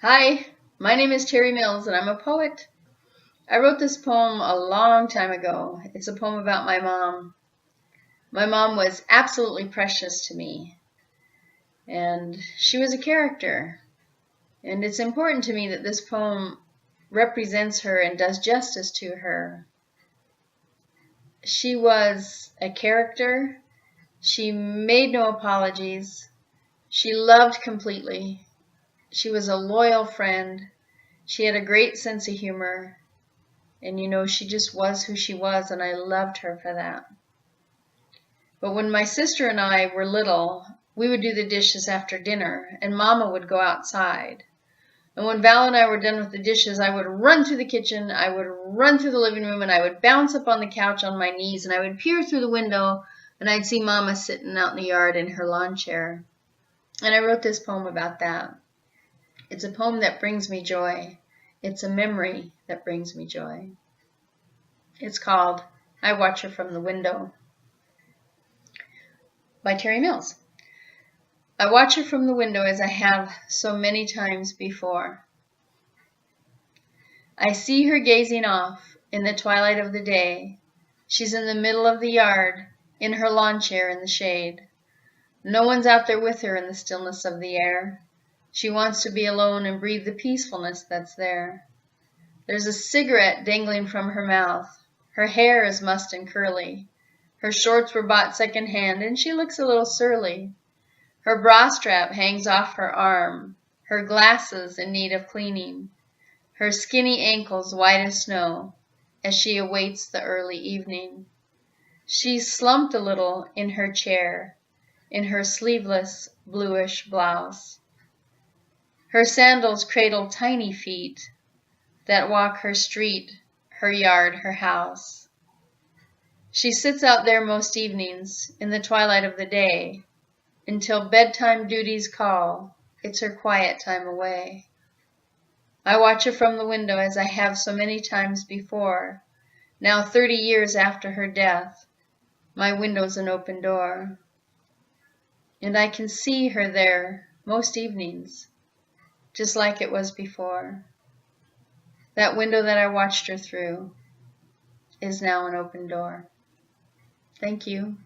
Hi, my name is Terry Mills and I'm a poet. I wrote this poem a long time ago. It's a poem about my mom. My mom was absolutely precious to me, and she was a character. And it's important to me that this poem represents her and does justice to her. She was a character. She made no apologies. She loved completely. She was a loyal friend. She had a great sense of humor. And she just was who she was, and I loved her for that. But when my sister and I were little, we would do the dishes after dinner, and Mama would go outside. And when Val and I were done with the dishes, I would run through the kitchen, I would run through the living room, and I would bounce up on the couch on my knees, and I would peer through the window, and I'd see Mama sitting out in the yard in her lawn chair. And I wrote this poem about that. It's a poem that brings me joy. It's a memory that brings me joy. It's called I Watch Her from the Window by Terry Mills. I watch her from the window as I have so many times before. I see her gazing off in the twilight of the day. She's in the middle of the yard, in her lawn chair in the shade. No one's out there with her in the stillness of the air. She wants to be alone and breathe the peacefulness that's there. There's a cigarette dangling from her mouth. Her hair is mussed and curly. Her shorts were bought second-hand, and she looks a little surly. Her bra strap hangs off her arm, her glasses in need of cleaning, her skinny ankles white as snow, as she awaits the early evening. She's slumped a little in her chair, in her sleeveless bluish blouse. Her sandals cradle tiny feet that walk her street, her yard, her house. She sits out there most evenings in the twilight of the day until bedtime duties call. It's her quiet time away. I watch her from the window as I have so many times before. Now 30 years after her death, my window's an open door. And I can see her there most evenings, just like it was before. That window that I watched her through is now an open door. Thank you.